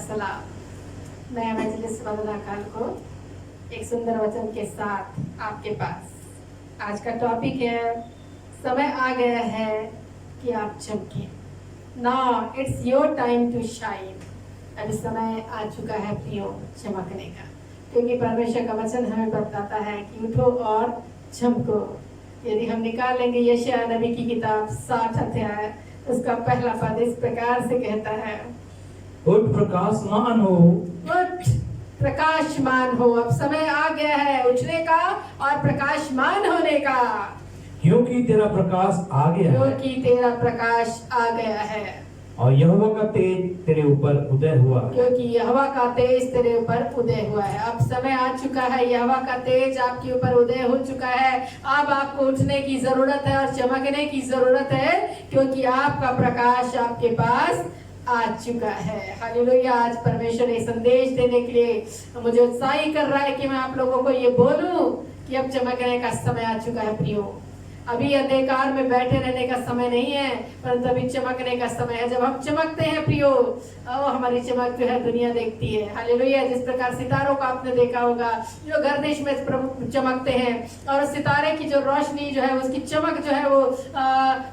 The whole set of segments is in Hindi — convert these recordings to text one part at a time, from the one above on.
सलाम। मैं मजलिस वंदना खान को एक सुंदर वचन के साथ आपके पास। आज का टॉपिक है, समय आ गया है कि आप चमके। Now it's your time to shine. अभी समय आ चुका है प्रियो चमकने का, क्योंकि परमेश्वर का वचन हमें बताता है कि उठो और चमको। यदि हम निकालेंगे यशायाह नबी की किताब 60 अध्याय, उसका पहला पद इस प्रकार से कहता है, उठ प्रकाशमान हो। उठ प्रकाशमान हो। अब समय आ गया है उठने का और प्रकाशमान होने का, क्योंकि तेरा प्रकाश आ गया है क्योंकि तेरा प्रकाश आ गया है और यहोवा का तेज तेरे ऊपर उदय हुआ है। क्योंकि यहोवा का तेज तेरे ऊपर उदय हुआ है। अब समय आ चुका है, यहोवा का तेज आपके ऊपर उदय हो चुका है। अब आपको उठने की जरूरत है और चमकने की जरूरत है, क्योंकि आपका प्रकाश आपके पास आ चुका है। हालेलुया। आज परमेश्वर ने संदेश देने के लिए मुझे उत्साही कर रहा है कि मैं आप लोगों को ये बोलूं कि अब चमकने का समय आ चुका है प्रियो। अभी अंधकार में बैठे रहने का समय नहीं है, परंतु अभी चमकने का समय है। जब हम चमकते हैं प्रियो, हमारी चमक जो है दुनिया देखती है। हालेलुया। जिस प्रकार सितारों को आपने देखा होगा जो गर्दिश में चमकते हैं, और सितारे की जो रोशनी जो है उसकी चमक जो है वो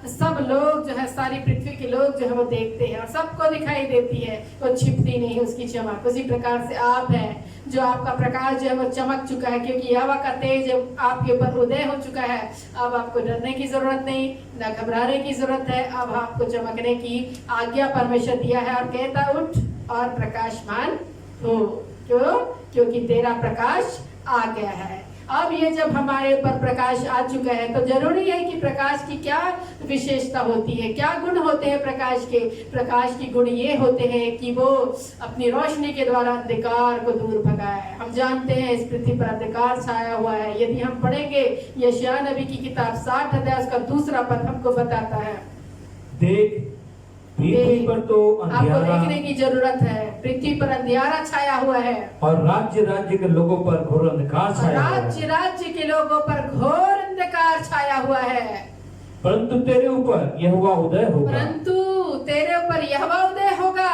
सब लोग जो है, सारी पृथ्वी के लोग जो है वो देखते हैं और सबको दिखाई देती है, वो छिपती नहीं उसकी चमक। उसी प्रकार से आप है जो आपका प्रकाश जो है वो चमक चुका है, क्योंकि यहोवा का तेज आपके ऊपर उदय हो चुका है। अब आपको डरने की जरूरत नहीं, न घबराने की जरूरत है। अब आपको चमकने की आज्ञा परमेश्वर दिया है और कहता है उठ और प्रकाशमान हो। क्यों? क्योंकि तेरा प्रकाश आ गया है। अब ये जब हमारे ऊपर प्रकाश आ चुका है तो जरूरी है कि प्रकाश की क्या विशेषता होती है, क्या गुण होते हैं प्रकाश के। प्रकाश की गुण ये होते हैं कि वो अपनी रोशनी के द्वारा अंधकार को दूर भगाए। हम जानते हैं इस पृथ्वी पर अंधकार छाया हुआ है। यदि हम पढ़ेंगे यशायाह नबी की किताब 60 अध्याय उसका दूसरा पद हमको बताता है, देख पृथ्वी पर तो आपको अंधियारा देखने की जरूरत है। पृथ्वी पर अंधियारा छाया हुआ है और राज्य राज्य के लोगों पर घोर अंधकार छाया हुआ है। राज्य राज्य के लोगों पर घोर अंधकार छाया हुआ है, परंतु तेरे ऊपर यहोवा उदय होगा परंतु तेरे ऊपर यहोवा उदय होगा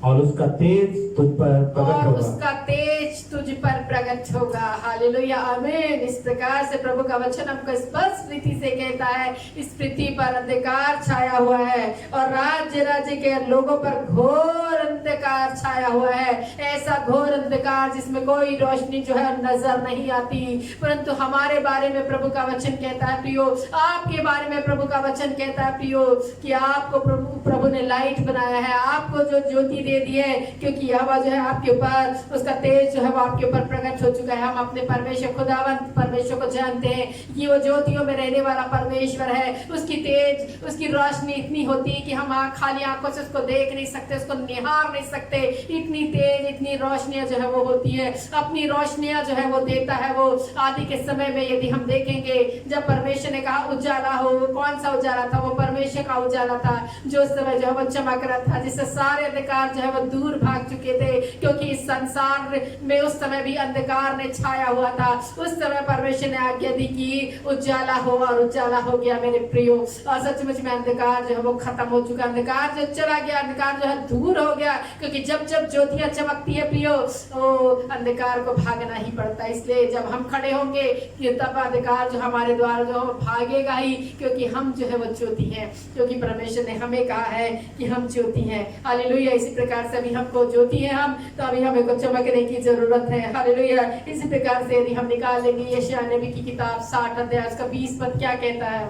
और उसका तेज तुझ पर प्रकट और होगा। उसका तेज तुझ पर प्रकट होगा। हालेलुया, आमीन। इस प्रकार से प्रभु का वचन हमको स्पष्ट रीति से कहता है, इस पृथ्वी पर अंधकार छाया हुआ है और राज्य राज्य के लोगों पर घोर अंधकार छाया हुआ है। ऐसा घोर अंधकार जिसमें कोई रोशनी जो है नजर नहीं आती, परंतु हमारे बारे में प्रभु का वचन कहता है प्रियो, आपके बारे में प्रभु का वचन कहता है प्रियो, कि आपको प्रभु ने लाइट बनाया है, आपको जो ज्योति दे दी है, क्योंकि यहोवा जो है आपके ऊपर उसका तेज जो है वो आपके ऊपर प्रकट हो चुका है। हम अपने परमेश्वर खुदावंत परमेश्वर को जानते हैं कि वो ज्योतियों में रहने वाला परमेश्वर है। उसकी तेज उसकी रोशनी इतनी होती है कि हम खाली आंखों से उसको देख नहीं सकते, उसको निहार नहीं सकते। इतनी तेज इतनी रोशनियां जो है वो होती है। अपनी रोशनियां जो है वो देता है। वो आदि के समय में यदि हम देखेंगे, जब परमेश्वर ने कहा उजाला हो, कौन सा उजाला था? वो परमेश्वर का उजाला था, जो उस समय जो है वो चमक रहा था, जिससे सारे अंधकार जो है वो दूर भाग चुके थे। क्योंकि इस संसार में उस समय भी अंधकार ने छाया हुआ था। उस समय परमेश्वर ने आज्ञा दी कि उजाला हो, और उजाला हो गया मेरे प्रियो। और सचमुच में अंधकार जो है वो खत्म हो चुका। अंधकार जो चला गया, अंधकार जो है दूर हो गया, क्योंकि जब जब ज्योतियां चमकती है प्रियो, तो अंधकार को भागना ही पड़ता है। इसलिए जब हम खड़े होंगे कि तब अंधकार जो हमारे द्वारा जो भागेगा ही, क्योंकि हम जो है वो ज्योति हैं, क्योंकि परमेश्वर ने हमें कहा है कि हम ज्योति हैं। हालेलुया। इसी प्रकार से अभी हमको ज्योति है हम, तो अभी हमें को चमकने की जरूरत है। हालेलुया। इसी प्रकार से यदि हम निकाल लेंगे यशायाह नबी की किताब 60 अध्याय उसका 20 पद क्या कहता है,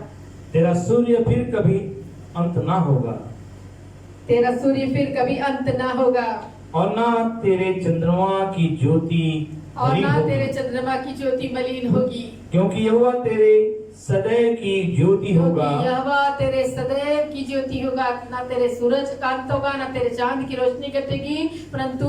तेरा सूर्य फिर कभी अंत ना होगा तेरा सूर्य फिर कभी अंत ना होगा और ना तेरे चंद्रमा की ज्योति और मलिन ना होगी। तेरे चंद्रमा की ज्योति मलिन होगी, क्योंकि यहोवा तेरे सदैव की ज्योति होगा यहोवा तेरे सदैव की ज्योति होगा। ना तेरे सूरज का अंत होगा, ना तेरे चांद की रोशनी घटेगी, परंतु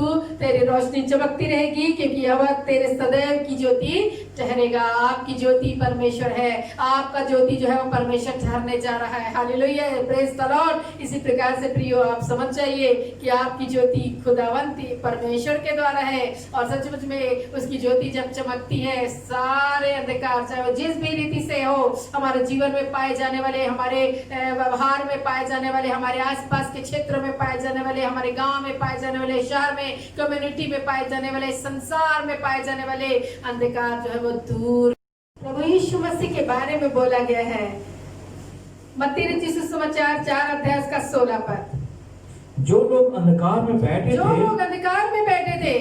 तेरी रोशनी चमकती रहेगी, क्योंकि यह तेरे सदैव की ज्योति ठहरेगा। आपकी ज्योति परमेश्वर है, आपका ज्योति जो है वो परमेश्वर ठहरने जा रहा है। Hallelujah, praise the Lord. इसी प्रकार से प्रियो आप समझ जाइए कि आपकी ज्योति खुदावंत परमेश्वर के द्वारा है, और सचमुच में उसकी ज्योति जब चमकती है, सारे अंधकार चाहे वो जिस भी रीति से हो, हमारे जीवन में पाए जाने वाले, हमारे व्यवहार में पाए जाने वाले, हमारे आसपास के क्षेत्र में पाए जाने वाले, हमारे गांव में पाए जाने वाले, शहर में, कम्युनिटी में पाए जाने वाले, संसार में पाए जाने वाले अंधकार जो है वो दूर। प्रभु यीशु मसीह के बारे में बोला गया है मत्ती रचित सुसमाचार 4 अध्याय का 16 पद। जो लोग अंधकार में बैठे जो थे, लोग अंधकार में बैठे थे,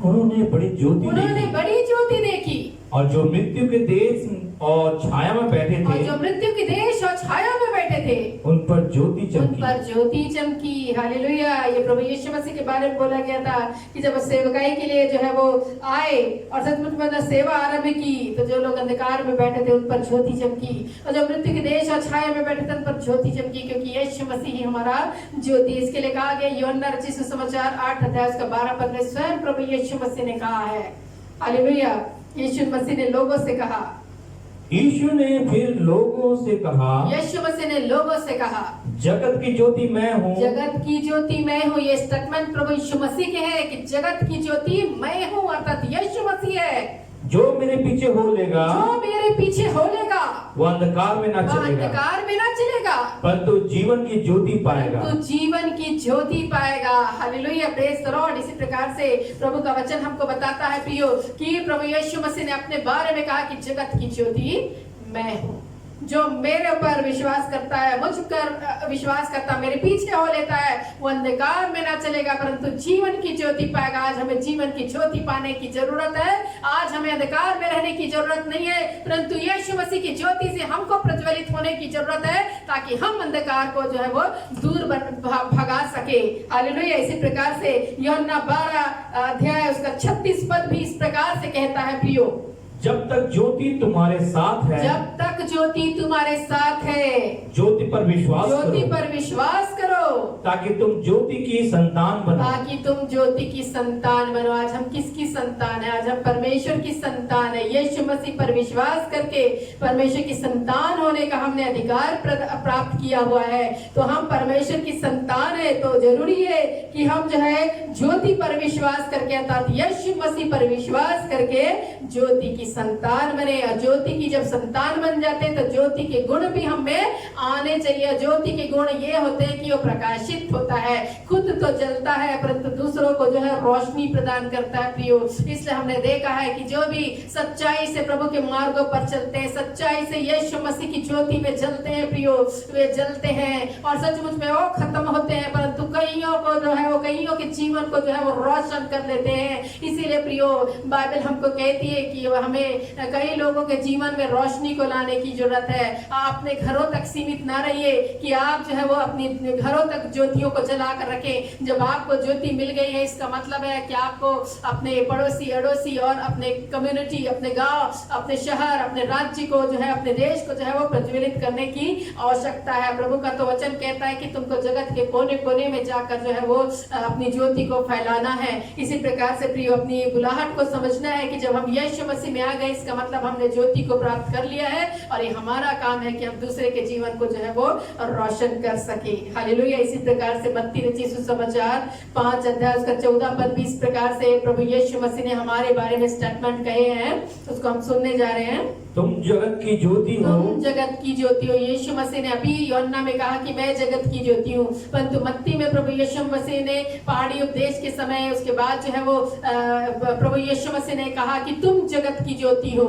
उन्होंने बड़ी ज्योति उन्होंने देखी। बड़ी ज्योति देखी। और जो मृत्यु के देश और छाया में बैठे और थे, जो मृत्यु के देश और छाया में बैठे थे, उन पर ज्योति उन चमकी। पर ज्योति चमकी। हालेलुया। ये प्रभु यीशु मसीह के बारे में बोला गया था कि जब वो सेवकाई के लिए जो है वो आए और सचमुच में सेवा आरंभ की, तो जो लोग अंधकार में बैठे थे उन पर ज्योति चमकी, और जो मृत्यु के देश और छाया में बैठे थे उन पर ज्योति चमकी, क्योंकि यीशु मसीह ही हमारा ज्योति। इसके लिए कहा गया यूहन्ना रचित सुसमाचार 8 अध्याय का 12 पद में स्वयं प्रभु यीशु मसीह ने कहा है। हालेलुया। यीशु मसीह ने लोगों से कहा, यीशु ने फिर लोगों से कहा, यीशु मसीह ने लोगों से कहा, जगत की ज्योति मैं हूँ। जगत की ज्योति मैं हूँ। ये स्टेटमेंट प्रभु यीशु मसीह के है कि जगत की ज्योति मैं हूँ, अर्थात यीशु मसीह है। जो मेरे पीछे हो लेगा, जो मेरे पीछे हो लेगा, वो अंधकार में ना वह चलेगा, अंधकार में ना चलेगा, परंतु जीवन की ज्योति पाएगा। तो जीवन की ज्योति पाएगा। Hallelujah, praise the Lord. इसी प्रकार से प्रभु का वचन हमको बताता है प्रियो कि प्रभु यीशु मसीह ने अपने बारे में कहा कि जगत की ज्योति मैं हूँ। जो मेरे ऊपर विश्वास करता है, मुझ पर विश्वास करता, मेरे पीछे हो लेता है, वो अंधकार में ना चलेगा, परंतु जीवन की ज्योति पाएगा। आज हमें जीवन की ज्योति पाने की जरूरत है। आज हमें अंधकार में रहने की जरूरत नहीं है, परंतु यीशु मसीह की ज्योति से हमको प्रज्वलित होने की जरूरत है, ताकि हम अंधकार को जो है वो दूर भगा सके। हालेलुया। इसी प्रकार से यूहन्ना 12 अध्याय उसका 36 पद भी इस प्रकार से कहता है प्रियो, जब तक ज्योति तुम्हारे साथ है, जब तक ज्योति तुम्हारे साथ है, ज्योति पर विश्वास ज्योति करो, पर विश्वास करो, ताकि तुम ज्योति की संतान बनो। ताकि तुम ज्योति की संतान बनो। आज हम किसकी संतान है? आज हम परमेश्वर की संतान है। यीशु मसीह पर विश्वास करके परमेश्वर की संतान होने का हमने अधिकार प्राप्त किया हुआ है। तो हम परमेश्वर की संतान है, तो जरूरी है कि हम जो है ज्योति पर विश्वास करके, अर्थात यीशु मसीह पर विश्वास करके ज्योति की संतान बने। और ज्योति की जब संतान बन जाते हैं तो ज्योति के गुण भी हमें आने चाहिए। ज्योति के गुण ये होते हैं कि वो प्रकाशित होता है, खुद तो जलता है परंतु दूसरों को जो है रोशनी प्रदान करता है प्रियो। इसलिए हमने देखा है कि जो भी सच्चाई से प्रभु के मार्गों पर चलते हैं, सच्चाई से यीशु मसीह की ज्योति में जलते हैं प्रियो, वे जलते हैं और सचमुच में वो खत्म होते हैं, परंतु कईयों को जो है वो कईयों के जीवन को जो है वो रोशन कर देते हैं। इसीलिए प्रियो बाइबल हमको कहती है कि हमें कई लोगों के जीवन में रोशनी को लाने की जरूरत है। आप अपने घरों तक सीमित ना रहिए कि आप जो है वो अपनी घरों तक ज्योतियों को जला कर रखें। जब आपको ज्योति मिल गई है, इसका मतलब है कि आपको अपने पड़ोसी अड़ोसी और अपने कम्युनिटी, अपने गांव, अपने शहर, अपने राज्य को जो है, अपने देश को जो है वो प्रज्वलित करने की आवश्यकता है। प्रभु का तो वचन कहता है कि तुमको जगत के कोने कोने में जाकर जो है वो अपनी ज्योति को फैलाना है। इसी प्रकार से प्रियो अपनी बुलाहट को समझना है कि जब हम यीशु मसीह में आ गए, इसका मतलब हमने ज्योति को प्राप्त कर लिया है और ये हमारा काम है कि हम दूसरे के जीवन को जो है वो रोशन कर सके। हालेलुया। इसी प्रकार से मत्ती रचित सुसमाचार 5 अध्याय उसका 14 पद भी इस प्रकार से प्रभु यीशु मसीह ने हमारे बारे में स्टेटमेंट कहे हैं, उसको हम सुनने जा रहे हैं। तुम जगत की ज्योति हो। तुम जगत की ज्योति हो। यीशु मसीह ने अभी यूहन्ना में कहा कि मैं जगत की ज्योति हूँ, परंतु मत्ती में प्रभु यीशु मसीह ने पहाड़ी उपदेश के समय, उसके बाद जो है वो प्रभु यीशु मसीह ने कहा कि तुम जगत की ज्योति हो।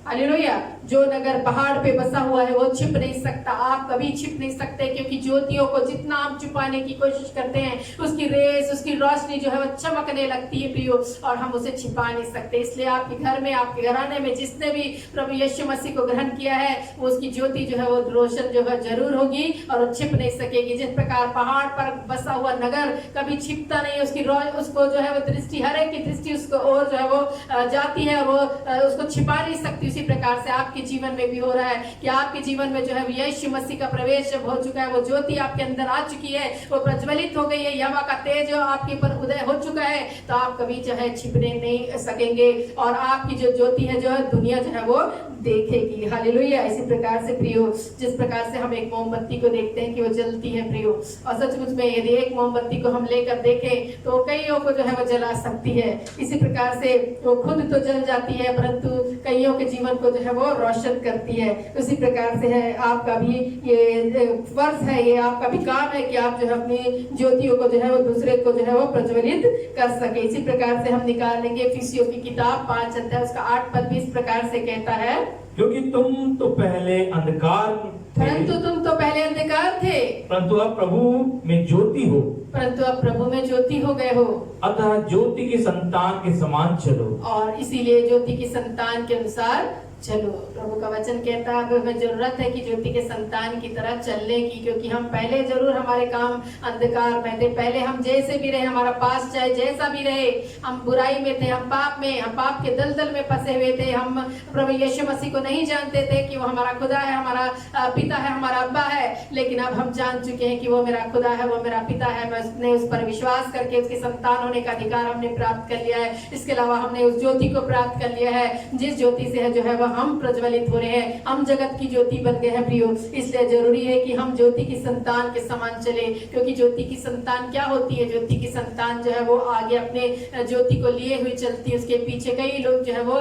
हालेलुया। जो नगर पहाड़ पे बसा हुआ है वो छिप नहीं सकता, आप कभी छिप नहीं सकते, क्योंकि ज्योतियों को जितना आप छुपाने की कोशिश करते हैं, उसकी रेस, उसकी रोशनी जो है वो चमकने लगती है प्रियो, और हम उसे छिपा नहीं सकते। इसलिए आपके घर में, आपके घराने में जिसने भी प्रभु यीशु मसीह को ग्रहण किया है, वो उसकी ज्योति जो है वो रोशन जो है जरूर होगी और वो छिप नहीं सकेगी। जिस प्रकार पहाड़ पर बसा हुआ नगर कभी छिपता नहीं, उसको जो है वो दृष्टि, हर एक की दृष्टि उसको और जो है वो जाती है, वो उसको छिपा नहीं सकती, इसी प्रकार से आपके जीवन में भी हो रहा है कि आपके जीवन में जो है यीशु मसीह का प्रवेश जब हो चुका है, वो ज्योति आपके अंदर आ चुकी है, वो प्रज्वलित हो गई है, यहोवा का तेज आपके पर उदय हो चुका है, तो आप कभी जो है छिपने नहीं सकेंगे और आपकी जो ज्योति है जो है दुनिया जो है वो देखेगी। हालेलुया। इसी प्रकार से प्रियो, जिस प्रकार से हम एक मोमबत्ती को देखते हैं कि वो जलती है प्रियो, और सचमुच में यदि एक मोमबत्ती को हम लेकर देखें तो कईयों को जो है वो जला सकती है। इसी प्रकार से वो खुद तो जल जाती है परंतु कईयों के जीवन को जो है वो रोशन करती है। उसी प्रकार से है आपका भी ये फर्ज है, ये आपका भी काम है कि आप जो है अपनी ज्योतियों को जो है वो दूसरे को जो है वो प्रज्वलित कर सके। इसी प्रकार से हम निकालेंगे इफिसियों की किताब 5 अध्याय उसका 8 पद भी इस प्रकार से कहता है, क्योंकि तुम तो पहले अंधकार थे, परंतु तुम तो पहले अंधकार थे, परंतु अब प्रभु में ज्योति हो, परंतु अब प्रभु में ज्योति हो गए हो, अतः ज्योति की संतान के समान चलो। और इसीलिए ज्योति की संतान के अनुसार चलो। प्रभु का वचन कहता है हमें जरूरत है कि ज्योति के संतान की तरह चलने की, क्योंकि हम पहले जरूर हमारे काम अंधकार में थे, पहले हम जैसे भी रहे, हमारा पास चाहे जैसा भी रहे, हम बुराई में थे, हम पाप के दलदल में फंसे हुए थे, हम प्रभु यीशु मसीह को नहीं जानते थे कि वो हमारा खुदा है, हमारा पिता है, हमारा अब्बा है, लेकिन अब हम जान चुके हैं कि वो मेरा खुदा है, वो मेरा पिता है। मैं उस पर विश्वास करके उसके संतान होने का अधिकार हमने प्राप्त कर लिया है। इसके अलावा हमने उस ज्योति को प्राप्त कर लिया है जिस ज्योति से है जो है हम प्रज्वलित हो रहे हैं, हम जगत की ज्योति बन गए हैं प्रियो। इसलिए जरूरी है कि हम ज्योति की संतान के समान चले, क्योंकि ज्योति की संतान क्या होती है? ज्योति की संतान जो है वो आगे अपने ज्योति को लिए हुई चलती है, उसके पीछे कई लोग जो है वो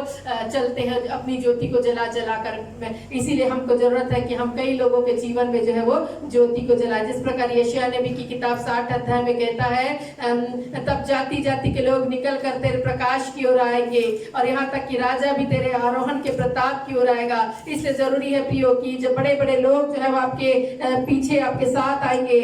चलते हैं अपनी ज्योति को जला जला कर। इसीलिए हमको जरूरत है कि हम कई लोगों के जीवन में जो है वो ज्योति को जलाए। जिस प्रकार यशायाह नबी की किताब 60 अध्याय में कहता है, तब जाति जाति के लोग निकल कर तेरे प्रकाश की ओर आएंगे, और यहाँ तक कि राजा भी तेरे आरोहण के प्रताप की ओर आएगा। इसलिए जरूरी है प्रियो कि जो बड़े बड़े लोग जो है वो आपके पीछे आपके साथ आएंगे।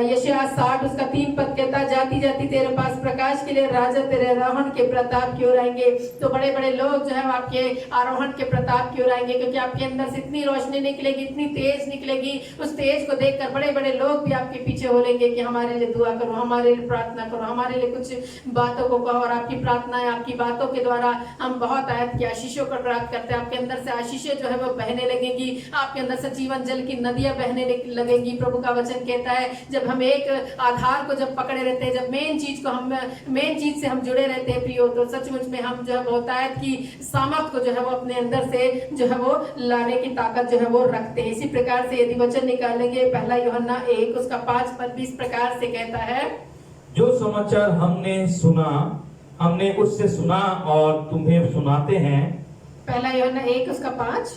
यशायाह 60 उसका 3 पद कहता है, जाति जाति तेरे पास प्रकाश के लिए, राजा तेरे आरोहण के प्रताप की ओर आएंगे। तो बड़े बड़े लोग जो है वो आपके आरोहण के प्रताप की ओर आएंगे, क्योंकि आपके अंदर से इतनी रोशनी निकलेगी, इतनी तेज निकलेगी। उस तेज को देखकर बड़े बड़े लोग भी आपके पीछे हो लेंगे कि हमारे लिए दुआ करो, हमारे लिए प्रार्थना करो, हमारे लिए कुछ बातों को कहो। और आपकी प्रार्थनाएं, आपकी बातों के द्वारा हम बहुत आयत की आशीषों को प्राप्त करते हैं। आपके अंदर से आशीषें जो है वो बहने लगेगी, आपके अंदर से जीवन जल की नदियां बहने लगेगी। प्रभु का वचन कहता है, जब हम एक आधार को जब पकड़े रहते हैं, जब मेन चीज से हम जुड़े रहते हैं प्रियो, तो सचमुच में हम जो है वो आयत की सामर्थ को जो है वो अपने अंदर से जो है वो लाने की ताकत जो है वो रखते हैं। इसी प्रकार से यदि वचन निकालेंगे, पहला यूहन्ना 1 उसका 5 पद भी इस प्रकार से कहता है, जो समाचार हमने उससे सुना और तुम्हें सुनाते हैं। पहला यूहन्ना 1 उसका 5,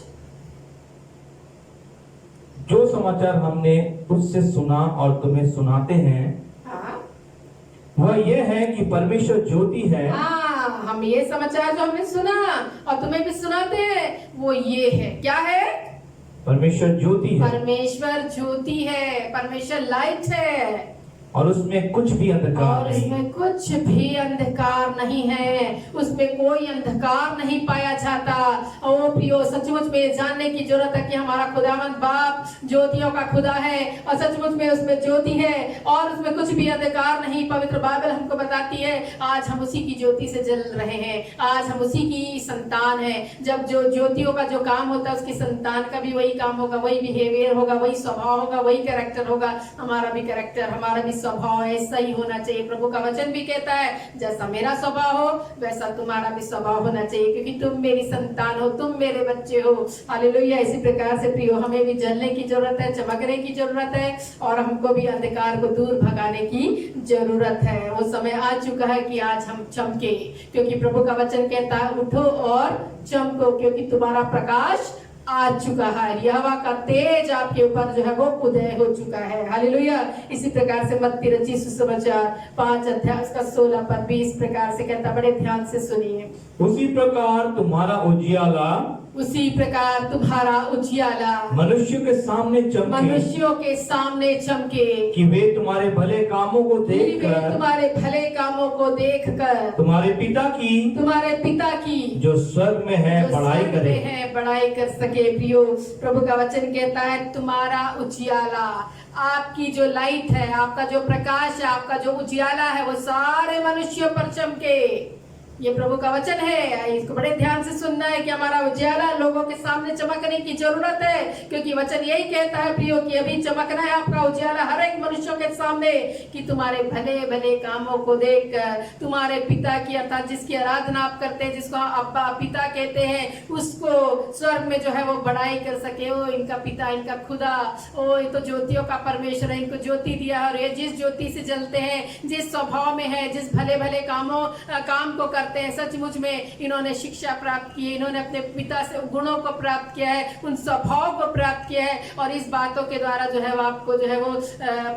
जो समाचार हमने उससे सुना और तुम्हें सुनाते हैं, हाँ, वह यह है कि परमेश्वर ज्योति है। हाँ, हम ये समाचार जो हमने सुना और तुम्हें भी सुनाते हैं, वो ये है, क्या है? परमेश्वर ज्योति है, परमेश्वर ज्योति है, परमेश्वर लाइट है, और उसमें कुछ भी अंधकार और नहीं। उसमें कुछ भी अंधकार नहीं है, उसमें कोई अंधकार नहीं पाया जाता। ओ प्रियो, सचमुच में जानने की जरूरत है कि हमारा खुदावंद बाप ज्योतियों का खुदा है, और सचमुच में उसमें ज्योति है और उसमें कुछ भी अंधकार नहीं। पवित्र बाइबल हमको बताती है, आज हम उसी की ज्योति से जल रहे हैं, आज हम उसी की संतान है। जब जो ज्योतियों का जो काम होता है, उसकी संतान का भी वही काम होगा, वही बिहेवियर होगा, वही स्वभाव होगा, वही कैरेक्टर होगा। हमारा भी कैरेक्टर, हमारा भी स्वभाव ऐसा ही होना चाहिए। प्रभु का वचन भी कहता है, जैसा मेरा स्वभाव हो वैसा तुम्हारा भी स्वभाव होना चाहिए, क्योंकि तुम मेरी संतान हो, तुम मेरे बच्चे हो। हालेलुया। इसी प्रकार से प्रियो, हमें भी जलने की जरूरत है, चमकने की जरूरत है, और हमको भी अंधकार को दूर भगाने की जरूरत है। वो समय आ चुका है कि आज हम चमके, क्योंकि प्रभु का वचन कहता है, उठो और चमको, क्योंकि तुम्हारा प्रकाश आ चुका है, यहोवा का तेज आपके ऊपर जो है वो उदय हो चुका है। हालेलुया। इसी प्रकार से मत्ती रचित सुसमाचार 5 अध्याय उसका 16 पद भी इस प्रकार से कहता, बड़े ध्यान से सुनिए। उसी प्रकार तुम्हारा उजियाला, उसी प्रकार तुम्हारा उजियाला मनुष्यों के सामने चमके, मनुष्यों के सामने चमके, कि वे तुम्हारे भले कामों को देखकर, तुम्हारे भले कामों को देखकर तुम्हारे पिता की जो स्वर्ग में है बड़ाई कर सके। प्रियो, प्रभु का वचन कहता है, तुम्हारा उजियाला, आपकी जो लाइट है, आपका जो प्रकाश है, आपका जो उजियाला है, वो सारे मनुष्यों पर चमके। ये प्रभु का वचन है, इसको बड़े ध्यान से सुनना है कि हमारा उजाला लोगों के सामने चमकने की जरूरत है, क्योंकि वचन यही कहता है प्रियो कि अभी चमकना है आपका उजाला हर एक मनुष्यों के सामने, कि तुम्हारे भले भले कामों को देख तुम्हारे पिता की, अर्थात जिसकी आराधना आप करते हैं, जिसको अब्बा पिता कहते हैं, उसको स्वर्ग में जो है वो बड़ाई कर सके। ओ इनका पिता, इनका खुदा, ओ ये तो ज्योतियों का परमेश्वर है, इनको ज्योति दिया है, और ये जिस ज्योति से जलते हैं, जिस स्वभाव में है, जिस भले भले काम को करते हैं, सचमुच में इन्होंने शिक्षा प्राप्त की है, इन्होंने अपने पिता से गुणों को प्राप्त किया है, उन स्वभाव को प्राप्त किया है, और इस बातों के द्वारा जो है वो आपको जो है वो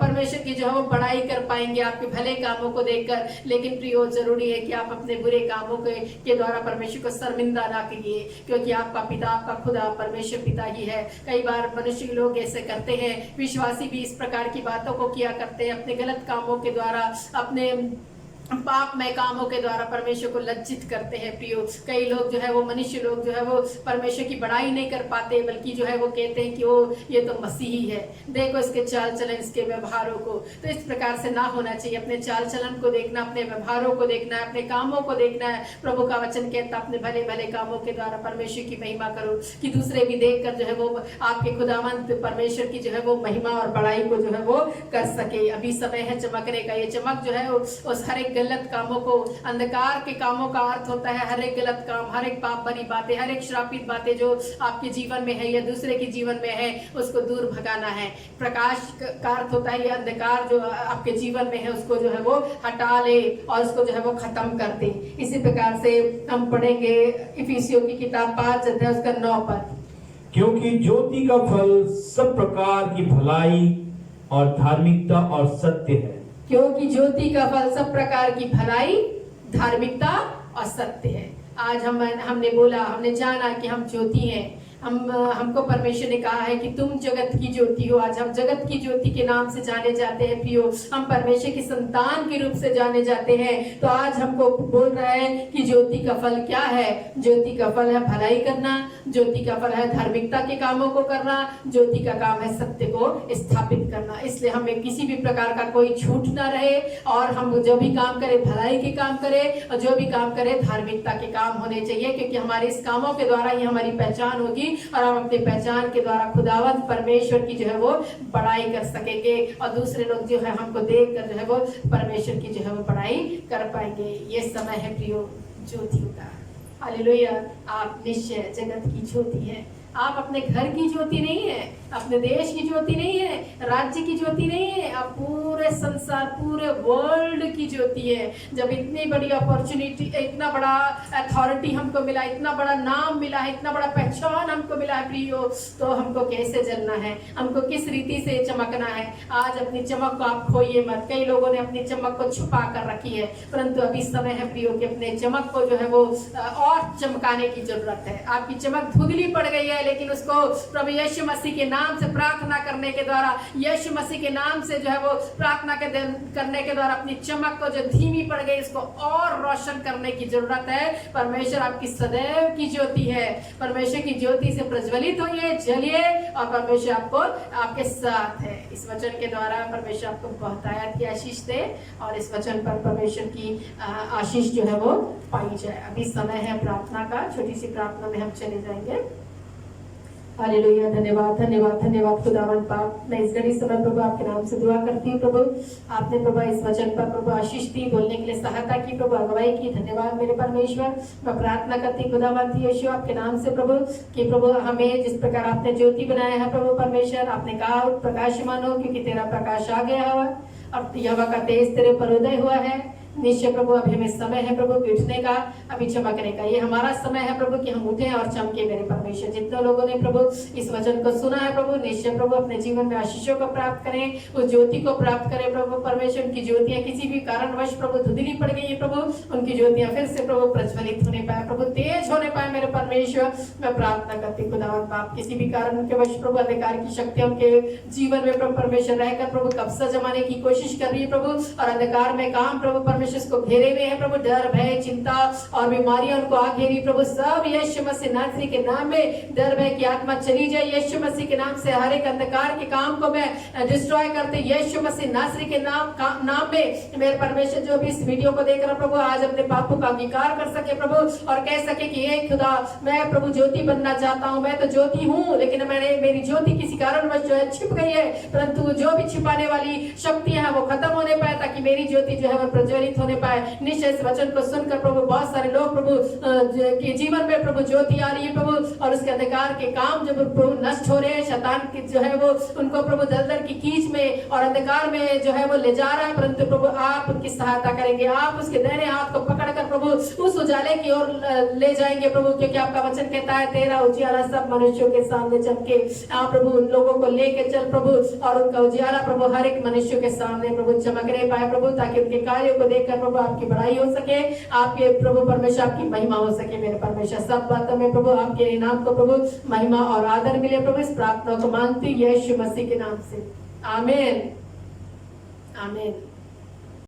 परमेश्वर की जो है वो बड़ाई कर पाएंगे आपके भले कामों को देखकर। लेकिन प्रियो, जरूरी है कि आप अपने बुरे कामों के द्वारा परमेश्वर को शर्मिंदा ना कीजिए, क्योंकि आपका पिता, आपका खुदा परमेश्वर पिता ही है। कई बार मनुष्य लोग ऐसे करते हैं, विश्वासी भी इस प्रकार की बातों को किया करते हैं, अपने गलत कामों के द्वारा, अपने पापमय कामों के द्वारा परमेश्वर को लज्जित करते हैं। प्रियो, कई लोग जो है वो मनुष्य लोग जो है वो परमेश्वर की बड़ाई नहीं कर पाते, बल्कि जो है वो कहते हैं कि वो ये तो मसीही है, देखो इसके चाल चलन, इसके व्यवहारों को। तो इस प्रकार से ना होना चाहिए। अपने चाल चलन को देखना, अपने व्यवहारों को देखना है, अपने कामों को देखना है। प्रभु का वचन कहता है अपने भले भले कामों के द्वारा परमेश्वर की महिमा करो, कि दूसरे भी देखकर जो है वो आपके खुदावंत परमेश्वर की जो है वो महिमा और बड़ाई को जो है वो कर सके। अभी समय है चमकने का। ये चमक जो है उस हर एक गलत कामों को, अंधकार के कामों का अर्थ होता है हर एक गलत काम, हर एक पाप भरी बातें, हर एक श्रापित बातें जो आपके जीवन में है या दूसरे के जीवन में है, उसको दूर भगाना है। प्रकाश का अर्थ होता है ये अंधकार जो आपके जीवन में है उसको जो है वो हटा ले और उसको जो है वो खत्म कर दे। इसी प्रकार से हम पढ़ेंगे इफिसियों की किताब 5 अध्याय उसका 9 पद। क्योंकि ज्योति का फल सब प्रकार की भलाई और धार्मिकता और सत्य है। क्योंकि ज्योति का फल सब प्रकार की भलाई, धार्मिकता और सत्य है। आज हमने बोला, हमने जाना कि हम ज्योति हैं। हमको परमेश्वर ने कहा है कि तुम जगत की ज्योति हो। आज हम जगत की ज्योति के नाम से जाने जाते हैं प्रियो, हम परमेश्वर की संतान के रूप से जाने जाते हैं। तो आज हमको बोल रहा है कि ज्योति का फल क्या है। ज्योति का फल है भलाई करना, ज्योति का फल है धार्मिकता के कामों को करना, ज्योति का काम है सत्य को स्थापित करना। इसलिए हमें किसी भी प्रकार का कोई झूठ ना रहे, और हम जो भी काम करें भलाई के काम करें, और जो भी काम करें धार्मिकता के काम होने चाहिए, क्योंकि हमारे इस कामों के द्वारा ही हमारी पहचान होगी, और हम अपनी पहचान के द्वारा खुदावंत परमेश्वर की जो है वो बड़ाई कर सकेंगे, और दूसरे लोग जो है हमको देख कर जो है वो परमेश्वर की जो है वो बड़ाई कर पाएंगे। ये समय है प्रियो ज्योति का। हालेलुया। आप निश्चय जगत की ज्योति है। आप अपने घर की ज्योति नहीं है, अपने देश की ज्योति नहीं है, राज्य की ज्योति नहीं है, आप पूरे संसार, पूरे वर्ल्ड की ज्योति है। जब इतनी बड़ी अपॉर्चुनिटी, इतना बड़ा अथॉरिटी हमको मिला, इतना बड़ा नाम मिला है, इतना बड़ा पहचान हमको मिला है प्रियो, तो हमको कैसे जलना है, हमको किस रीति से चमकना है। आज अपनी चमक को आप खोइए मत। कई लोगों ने अपनी चमक को छुपा कर रखी है, परंतु अभी समय है प्रियो कि अपने चमक को जो है वो और चमकाने की जरूरत है। आपकी चमक धुंधली पड़ गई है, लेकिन उसको प्रभु यीशु मसीह के नाम से प्रार्थना करने के द्वारा, यीशु मसीह के नाम से जो है वो प्रार्थना करने के द्वारा अपनी चमक को जो धीमी पड़ गई इसको और रोशन करने की जरूरत है। परमेश्वर आपकी सदैव की ज्योति है। परमेश्वर की ज्योति से प्रज्वलित होइए, जलिए, और परमेश्वर आपको आपके साथ है। इस वचन के द्वारा परमेश्वर आपको बहुतायत की आशीष दे, और इस वचन पर परमेश्वर की आशीष जो है वो पाई जाए। अभी समय है प्रार्थना का। छोटी सी प्रार्थना में हम चले जाएंगे। हालेलुया। धन्यवाद धन्यवाद धन्यवाद खुदावन पाक। मैं इस घड़ी समय प्रभु आपके नाम से दुआ करती हूँ प्रभु। आपने प्रभु इस वचन पर प्रभु आशीष दी, बोलने के लिए सहायता की प्रभु, अगुवाई की। धन्यवाद मेरे परमेश्वर। मैं प्रार्थना करती खुदावन यीशु आपके नाम से प्रभु कि प्रभु हमें जिस प्रकार आपने ज्योति बनाया है प्रभु परमेश्वर, आपने कहा प्रकाशमान हो क्योंकि तेरा प्रकाश आ गया है और यहोवा का तेज तेरे पर उदय हुआ है। निश्चय प्रभु अभी हमें समय है प्रभु कि उठने का, अभी चमकने का। ये हमारा समय है प्रभु कि हम उठें और चमके मेरे परमेश्वर। जितने लोगों ने प्रभु इस वचन को सुना है प्रभु, निश्चय प्रभु अपने जीवन में आशीषों को प्राप्त करें, उस ज्योति को प्राप्त करें प्रभु परमेश्वर। उनकी ज्योतियां किसी भी कारणवश प्रभु धुंधली पड़ गई है प्रभु, उनकी ज्योतियां फिर से प्रभु प्रज्वलित होने पाए प्रभु, तेज होने पाए मेरे परमेश्वर। मैं प्रार्थना करती खुदावन पाप, किसी भी कारण उनके वश प्रभु अधिकार की शक्ति उनके जीवन में प्रभु परमेश्वर रहकर प्रभु कब्जा जमाने की कोशिश कर रही है प्रभु, और अंधकार में काम प्रभु परमेश्वर परमेश्वर उसको घेरे हुए हैं प्रभु, डर भय चिंता और बीमारियां उनको आ घेरी प्रभु, सब यीशु मसीह नासरी के नाम में डर भय की आत्मा चली जाए यीशु मसीह के नाम से। हर एक अंधकार के काम को मैं डिस्ट्रॉय करते यीशु मसीह नासरी के नाम में। मेरे परमेश्वर जो भी इस वीडियो को देख रहा प्रभु, आज अपने पापों का अंगीकार कर सके प्रभु, और कह सके कि हे खुदा, मैं प्रभु ज्योति बनना चाहता हूँ, मैं तो ज्योति हूँ लेकिन मेरी ज्योति किसी कारणवश जो है छिप गई है, परंतु जो भी छिपाने वाली शक्तियां हैं वो खत्म होने पाए, ताकि मेरी ज्योति जो है वो प्रज्वलित होने पाए। निश्चय इस वचन को सुनकर प्रभु बहुत सारे लोग प्रभु के जीवन में प्रभु ज्योति आ रही है प्रभु, और उसके अंधकार के काम जब प्रभु नष्ट हो रहे हैं, शैतान की जो है वो उनको प्रभु दलदल की कीच में और अंधकार में जो है वो ले जा रहा है, परंतु प्रभु आप उनकी सहायता करेंगे, आप उसके दाहिने हाथ को पकड़कर प्रभु उस उजाले की ओर ले जाएंगे प्रभु, क्योंकि आपका वचन कहता है तेरा उजियाला सब मनुष्यों के सामने चमके। आप प्रभु उन लोगों को लेके चल प्रभु, और उनका उजियाला प्रभु हर एक मनुष्य के सामने प्रभु चमकने पाए प्रभु, ताकि उनके कार्यों को देखकर प्रभु आपकी बड़ाई हो सके, आपके प्रभु परमेश्वर आपकी महिमा हो सके। मेरे परमेश्वर सब बातों में प्रभु आपके नाम को प्रभु महिमा और आदर मिले प्रभु, इस प्रार्थना को मांगती यीशु मसीह के नाम से, आमीन आमीन।